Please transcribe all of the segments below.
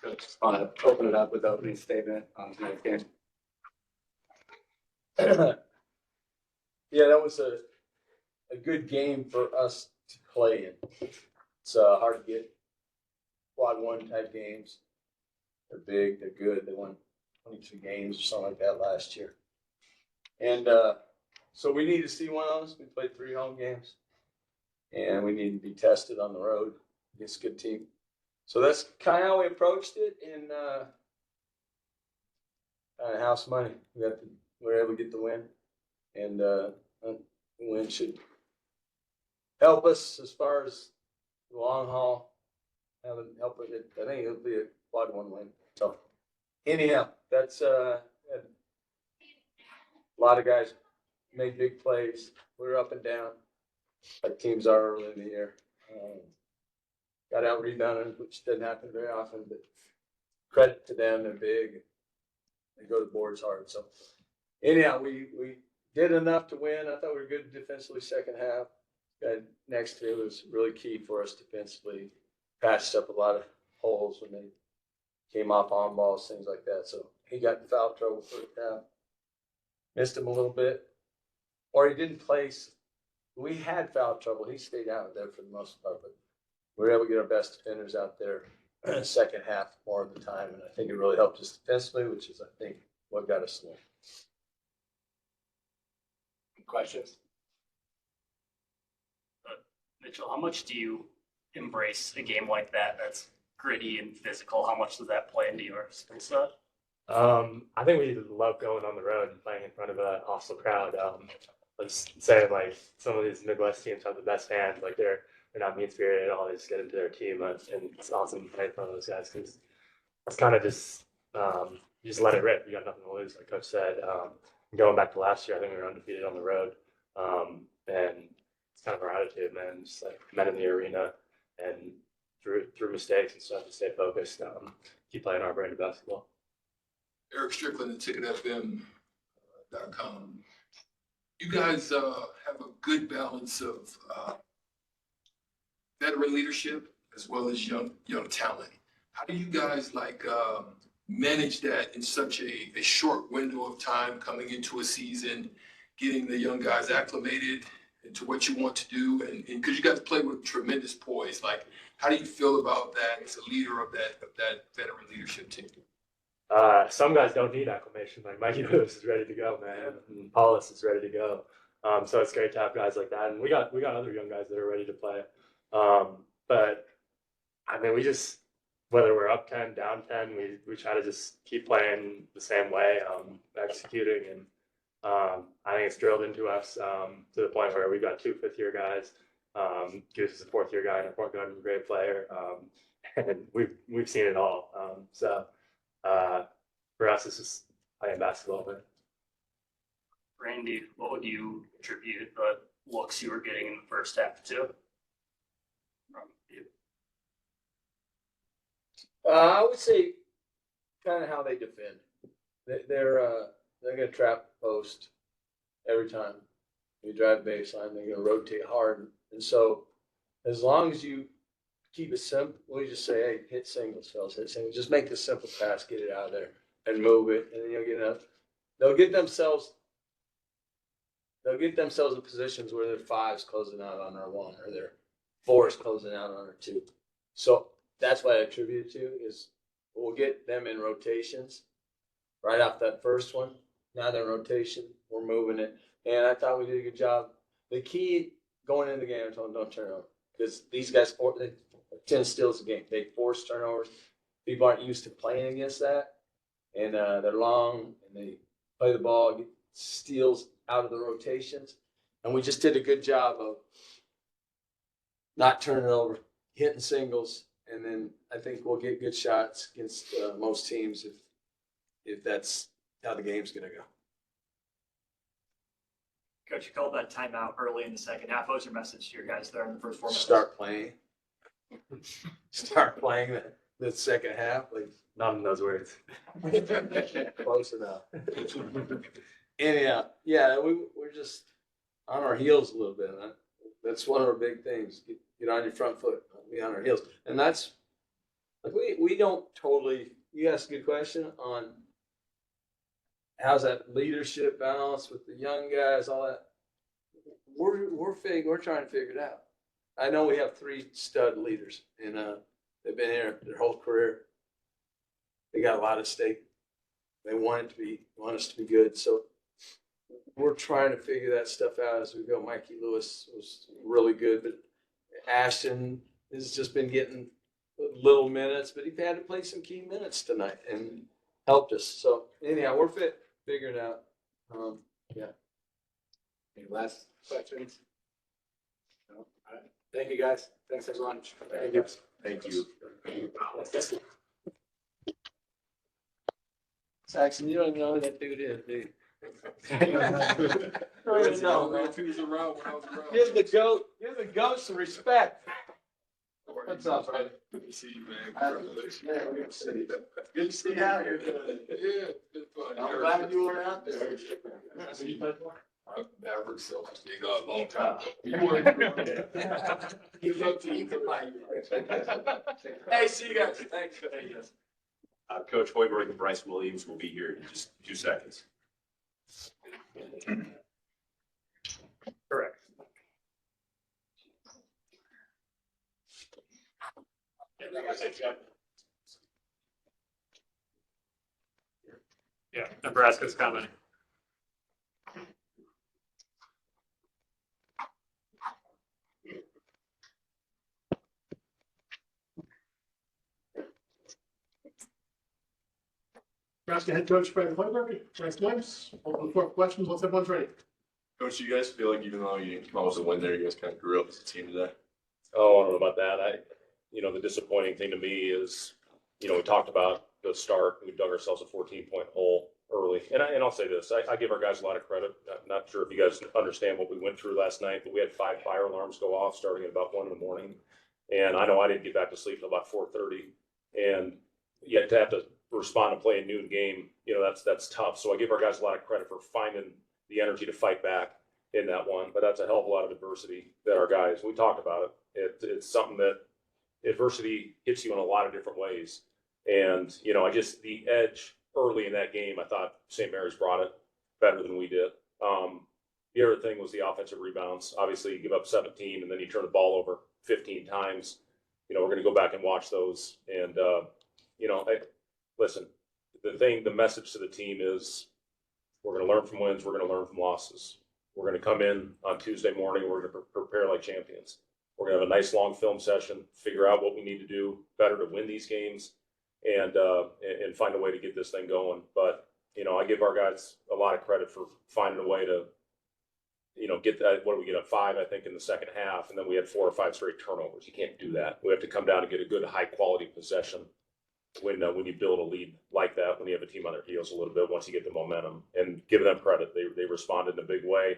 Coach, just want to open it up with the opening statement on tonight's game. Yeah, that was a good game for us to play in. It's hard to get quad one type games. They're big, they're good. They won 22 games or something like that last year. And so we need to see one of those. We played 3 home games. And we need to be tested on the road against a good team. So that's kind of how we approached it in house money. We were able to get the win. And the win should help us as far as the long haul. Haven't helped with it. I think it'll be a quad one win. So anyhow, that's a lot of guys made big plays. We were up and down like teams are early in the year. Got out rebounded, which doesn't happen very often, but credit to them. They're big. They go to the boards hard. So anyhow, we did enough to win. I thought we were good defensively second half. Guy next to it was really key for us defensively. Patched up a lot of holes when they came off on balls, things like that. So he got in foul trouble first half. Missed him a little bit. Or he didn't place. We had foul trouble. He stayed out there for the most part, but we were able to get our best defenders out there second half more of the time. And I think it really helped us defensively, which is, I think, what got us the win. Questions? Mitchell, how much do you embrace a game like that that's gritty and physical? How much does that play into your skill set? I think we love going on the road and playing in front of a hostile crowd. Let's say like some of these Midwest teams have the best fans, like they're not mean spirited at all. They just get into their team, and it's awesome to play in front of those guys because it's kind of just you just let it rip. You got nothing to lose, like Coach said. Going back to last year, I think we were undefeated on the road, and it's kind of our attitude, man. Just like men in the arena and through mistakes and stuff, to stay focused. Keep playing our brand of basketball. Eric Strickland at TicketFM.com. You guys have a good balance of veteran leadership as well as young talent. How do you guys manage that in such a short window of time coming into a season, getting the young guys acclimated to what you want to do? And because you guys play with tremendous poise, like how do you feel about that as a leader of that veteran leadership team? Some guys don't need acclimation. Like Mikey Lewis is ready to go, man. And Paulus is ready to go. So it's great to have guys like that. And we got other young guys that are ready to play. But I mean, we just, whether we're up 10, down 10, we try to just keep playing the same way, executing. And I think it's drilled into us to the point where we've got 2 fifth-year guys. Goose is a 4th-year guy and a point guard and a great player. And we've seen it all. For us, it's just playing basketball. But Randy, what would you attribute the looks you were getting in the first half to? I would say kind of how they defend. They're going to trap post every time. You drive baseline, they're going to rotate hard. And so as long as you keep it simple, we just say, hey, hit singles, fellas, hit singles. Just make the simple pass, get it out of there, and move it, and then you'll get enough. They'll get themselves in positions where their 5's closing out on our 1 or their 4's closing out on our 2. So that's what I attribute it to is we'll get them in rotations right off that first one. Now they're in rotation, we're moving it, and I thought we did a good job. The key going into the game, I told them don't turn over because these guys 10 steals a game. They force turnovers. People aren't used to playing against that, and they're long and they play the ball, get steals out of the rotations, and we just did a good job of not turning it over, hitting singles, and then I think we'll get good shots against most teams if that's how the game's going to go. Coach, you called that timeout early in the second half. What was your message to your guys there in the first 4 minutes? Start playing. Start playing the second half. Like not in those words. Close enough. Anyhow, yeah, we're just on our heels a little bit. That's one of our big things. Get on your front foot, be on our heels. And that's Like we don't totally, you asked a good question on how's that leadership balance with the young guys, all that. We're trying to figure it out. I know we have 3 stud leaders and they've been here their whole career. They got a lot at stake. They want us to be good. So we're trying to figure that stuff out as we go. Mikey Lewis was really good, but Ashton has just been getting little minutes, but he had to play some key minutes tonight and helped us. So anyhow, we're figuring it out. Yeah. Any last questions? No? All right. Thank you, guys. Thanks, everyone. Thank you. Thank you. Saxon, you don't even know who that dude is, do you? He was around when I was around. Give the goat some respect. What's up, buddy? Good to see you, man. Congratulations. Yeah, good to see you. Good to see you out here. Yeah, it's been fun. I'm glad you were out there. Maverick Celtics, they got a long time. You weren't. He was up to you. Hey, see you guys. Thanks. Coach Hoiberg and Brice Williams will be here in just 2 seconds. Correct. Yeah, Nebraska's coming. Nebraska head coach Fred Hoiberg, Brice Williams. Open the floor for questions. Once everyone's ready. Coach, do you guys feel like even though you didn't come out with a win there, you guys kind of grew up as a team today? Oh, I don't know about that. The disappointing thing to me is, we talked about the start. We dug ourselves a 14-point hole early. And I'll say this, I give our guys a lot of credit. I'm not sure if you guys understand what we went through last night, but we had 5 fire alarms go off starting at about 1 a.m. And I know I didn't get back to sleep until about 4:30. And yet to have to respond and play a noon game, that's tough. So I give our guys a lot of credit for finding the energy to fight back in that one. But that's a hell of a lot of adversity that our guys, we talked about it. It's something that adversity hits you in a lot of different ways. And, the edge early in that game, I thought St. Mary's brought it better than we did. The other thing was the offensive rebounds. Obviously, you give up 17 and then you turn the ball over 15 times. We're going to go back and watch those. And, listen, the message to the team is we're going to learn from wins. We're going to learn from losses. We're going to come in on Tuesday morning. We're going to prepare like champions. We're going to have a nice long film session, figure out what we need to do better to win these games, and find a way to get this thing going. But, I give our guys a lot of credit for finding a way to, get that. What do we get up 5, I think, in the second half, and then we had 4 or 5 straight turnovers. You can't do that. We have to come down and get a good, high quality possession when you build a lead like that, when you have a team on their heels a little bit, once you get the momentum. And give them credit. They responded in a big way.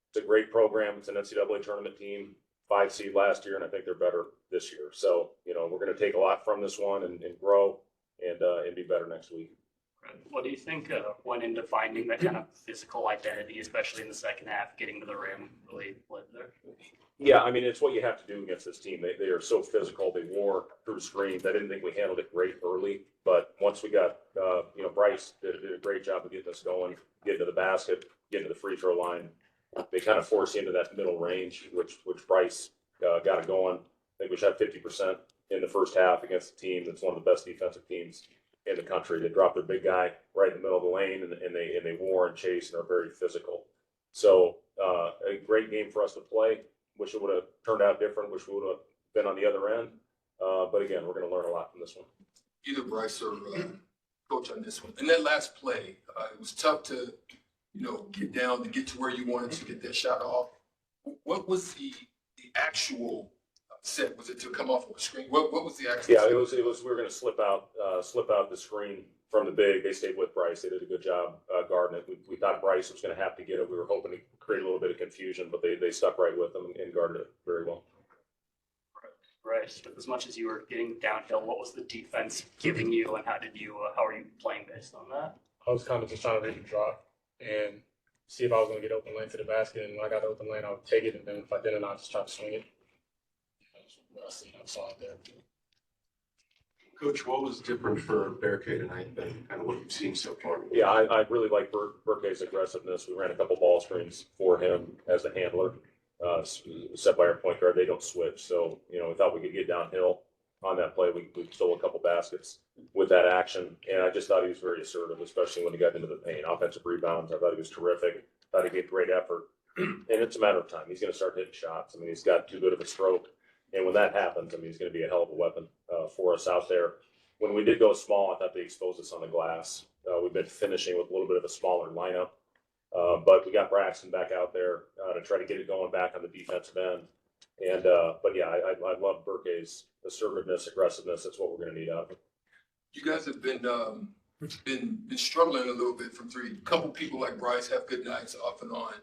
It's a great program. It's an NCAA tournament team, 5 seed last year, and I think they're better this year. So, we're going to take a lot from this one and grow and be better next week. What do you think went into finding that kind of physical identity, especially in the second half, getting to the rim really led there? Yeah, it's what you have to do against this team. They are so physical. They wore through screens. I didn't think we handled it great early, but once we got, Brice did a great job of getting us going, getting to the basket, getting to the free throw line. They kind of force you into that middle range, which Brice got it going. I think we shot 50% in the first half against a team that's one of the best defensive teams in the country. They dropped their big guy right in the middle of the lane, and they war and chase and are very physical. So a great game for us to play. Wish it would have turned out different. Wish we would have been on the other end. But again, we're going to learn a lot from this one. Either Brice or Coach on this one. In that last play, it was tough to, get down to get to where you wanted to get that shot off. What was the actual set? Was it to come off of a screen? What was the actual? Yeah, it was. We were going to slip out the screen from the big. They stayed with Brice. They did a good job guarding it. We thought Brice was going to have to get it. We were hoping to create a little bit of confusion, but they stuck right with them and guarded it very well. Right. But as much as you were getting downhill, what was the defense giving you, and how are you playing based on that? I was kind of just trying to read the drop and see if I was going to get open lane to the basket. And when I got the open lane, I would take it. And then if I didn't, I'd just try to swing it. That's what I saw it there. Coach, what was different for Barricade tonight than kind of what you've seen so far? Yeah, I really like Burke's aggressiveness. We ran a couple ball screens for him as the handler, set by our point guard. They don't switch, so we thought we could get downhill on that play. We stole a couple baskets with that action, and I just thought he was very assertive, especially when he got into the paint. Offensive rebounds, I thought he was terrific. Thought he gave great effort, and it's a matter of time. He's going to start hitting shots. I mean, he's got too good of a stroke, and when that happens, I mean, he's going to be a hell of a weapon for us out there. When we did go small, I thought they exposed us on the glass. We've been finishing with a little bit of a smaller lineup, but we got Braxton back out there to try to get it going back on the defensive end. And but yeah, I love Burke's assertiveness, aggressiveness. That's what we're going to need out of him. You guys have been struggling a little bit from three. A couple people like Brice have good nights off and on.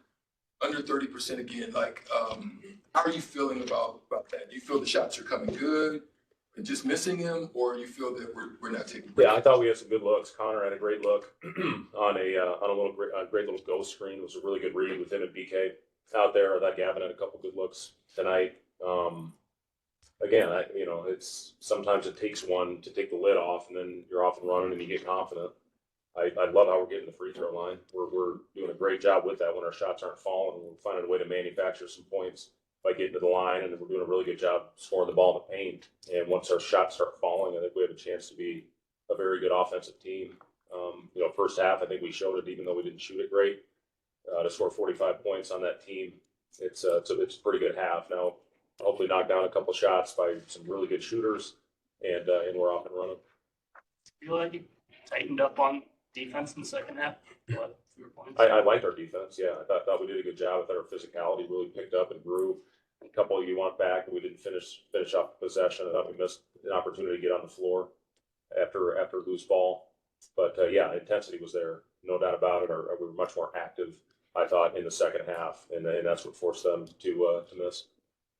Under 30% again. Like, how are you feeling about that? Do you feel the shots are coming good and just missing them, or you feel that we're not taking? Yeah, I thought we had some good looks. Connor had a great look on a great little ghost screen. It was a really good read with him and BK out there. I thought Gavin had a couple good looks tonight. Again, it's sometimes it takes one to take the lid off, and then you're off and running, and you get confident. I love how we're getting the free throw line. We're doing a great job with that when our shots aren't falling. We're finding a way to manufacture some points by getting to the line, and we're doing a really good job scoring the ball in the paint. And once our shots start falling, I think we have a chance to be a very good offensive team. First half, I think we showed it, even though we didn't shoot it great. To score 45 points on that team, it's a pretty good half. Now, hopefully knock down a couple shots by some really good shooters, and we're off and running. Feel like you tightened up on defense in the second half? Fewer points? I liked our defense. Yeah, I thought we did a good job. I thought our physicality really picked up and grew. A couple you want back, and we didn't finish off the possession. I thought we missed an opportunity to get on the floor after loose ball. But yeah, intensity was there, no doubt about it. We were much more active, I thought, in the second half, and that's what forced them to miss.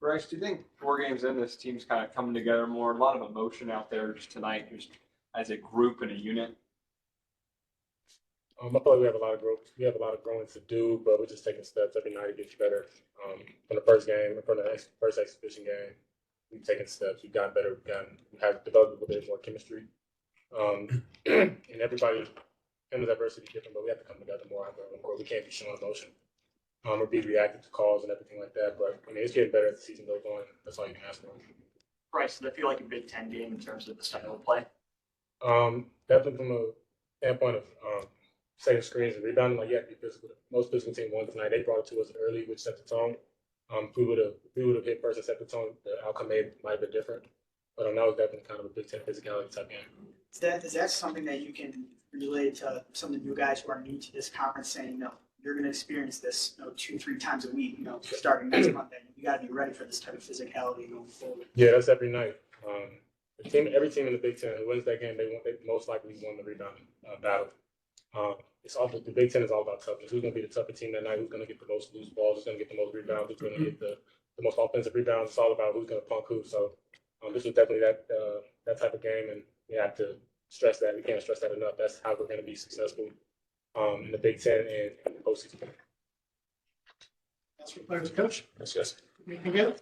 Brice, do you think 4 games in, this team's kind of coming together more? A lot of emotion out there just tonight, just as a group and a unit. I feel like we have a lot of growth. We have a lot of growing to do, but we're just taking steps every night to get better. From the first exhibition game, we've taken steps. We've gotten better. We have developed a little bit more chemistry. And everybody handles adversity different, but we have to come together more. We can't be showing emotion or be reactive to calls and everything like that. But I mean, it's getting better as the season goes on. That's all you can ask for. Brice, does that feel like a Big Ten game in terms of the style of play? Definitely from a standpoint of setting screens and rebounding, like you have to be physical. Most physical team won tonight. They brought it to us early, which set the tone. If we would have hit first and set the tone, the outcome might have been different. But that was definitely kind of a Big Ten physicality type game. Is that something that you can relate to some of the new guys who are new to this conference, saying, you're going to experience this 2-3 times a week, starting next month, and you got to be ready for this type of physicality going forward. Yeah, that's every night. Every team in the Big Ten who wins that game, they most likely won the rebounding battle. The Big Ten is all about toughness. Who's going to be the tougher team that night? Who's going to get the most loose balls? Who's going to get the most rebounds? Who's going to get the most offensive rebounds? It's all about who's going to punk who. So this is definitely that type of game, and we have to stress that. We can't stress that enough. That's how we're going to be successful in the Big Ten and in the postseason. That's what players, coach. Yes, yes. Anything good?